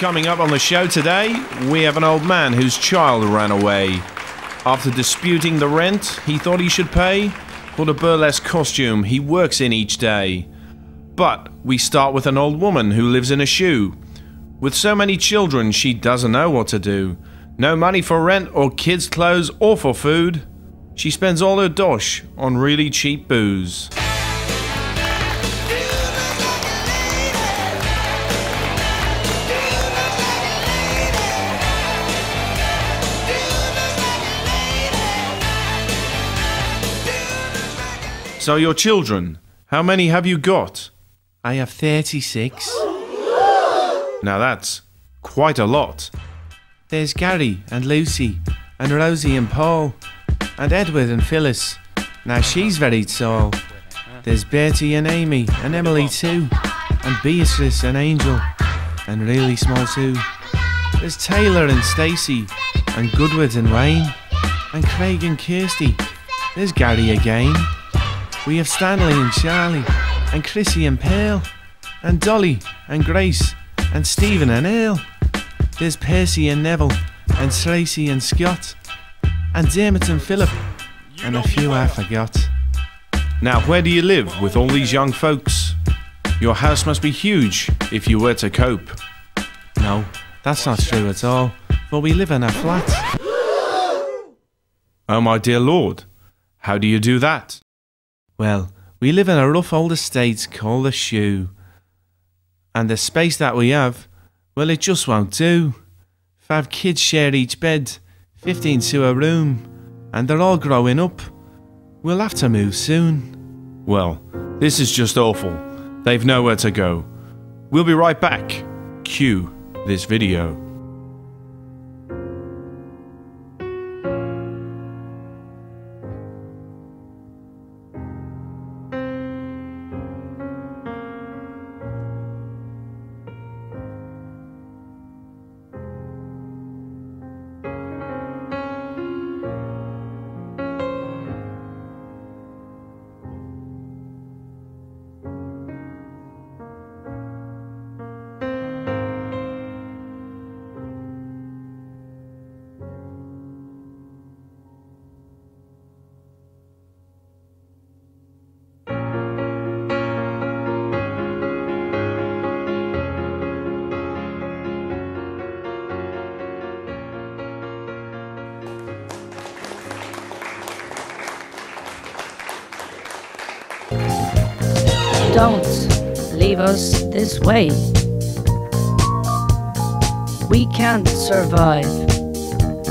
Coming up on the show today, we have an old man whose child ran away. After disputing the rent he thought he should pay for the burlesque costume he works in each day. But we start with an old woman who lives in a shoe. With so many children, she doesn't know what to do. No money for rent or kids' clothes or for food. She spends all her dosh on really cheap booze. So your children, how many have you got? I have 36. Now that's quite a lot. There's Gary and Lucy and Rosie and Paul and Edward and Phyllis. Now she's very tall. There's Bertie and Amy and Emily too, and Beatrice and Angel and really small too. There's Taylor and Stacey and Goodwood and Wayne and Craig and Kirsty. There's Gary again. We have Stanley and Charlie and Chrissy and Pearl and Dolly and Grace and Stephen and Earl. There's Percy and Neville and Tracy and Scott and Dermot and Philip and a few I forgot. Now where do you live with all these young folks? Your house must be huge if you were to cope. No, that's not true at all, for we live in a flat. Oh my dear Lord, how do you do that? Well, we live in a rough old estate called the Shoe. And the space that we have, well, it just won't do. 5 kids share each bed, 15 to a room, and they're all growing up. We'll have to move soon. Well, this is just awful. They've nowhere to go. We'll be right back. Cue this video. Don't leave us this way. We can't survive.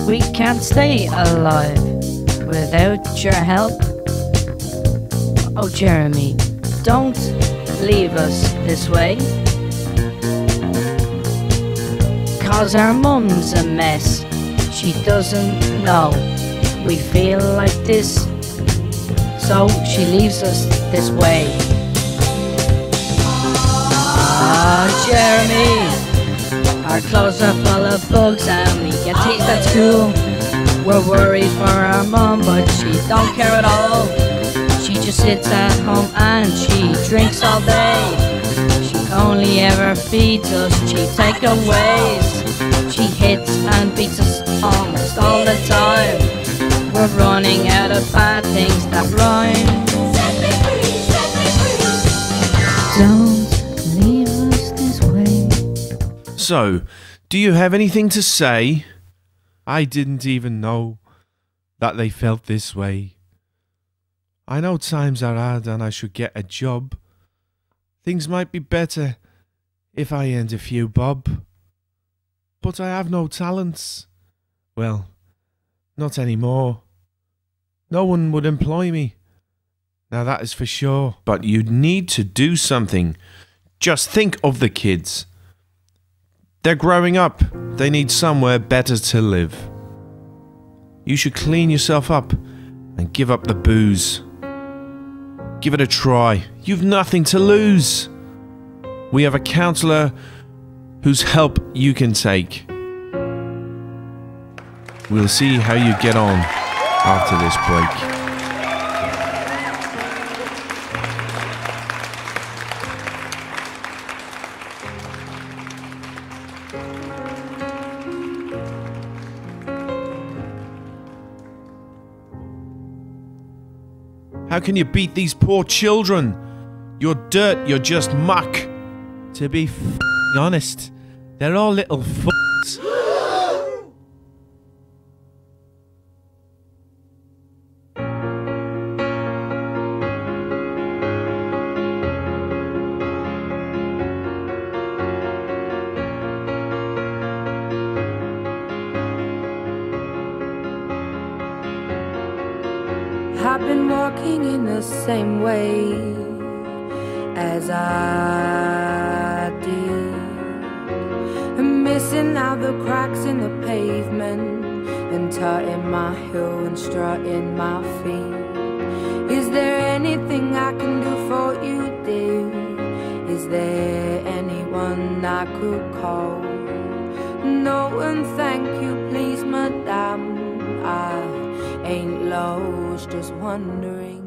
We can't stay alive without your help. Oh, Jeremy, don't leave us this way. 'Cause our mum's a mess. She doesn't know we feel like this, so she leaves us this way. Ah, Jeremy, our clothes are full of bugs and we get teased at school. We're worried for our mum, but she don't care at all. She just sits at home and she drinks all day. She only ever feeds us cheap takeaways. She hits and beats us almost all the time. We're running out of bad things that rhyme. Don't leave us this way. So, do you have anything to say? I didn't even know that they felt this way. I know times are hard and I should get a job. Things might be better if I earned a few bob. But I have no talents. Well, not anymore. No one would employ me. Now that is for sure. But you need to do something. Just think of the kids. They're growing up. They need somewhere better to live. You should clean yourself up and give up the booze. Give it a try. You've nothing to lose. We have a counsellor whose help you can take. We'll see how you get on after this break. How can you beat these poor children? You're dirt, you're just muck. To be honest, they're all little f***s. I've been walking in the same way as I did, and missing out the cracks in the pavement, and tutting my heel and strutting my feet. Is there anything I can do for you, dear? Is there anyone I could call? No, and thank you, please, madame. I ain't lost, just wondering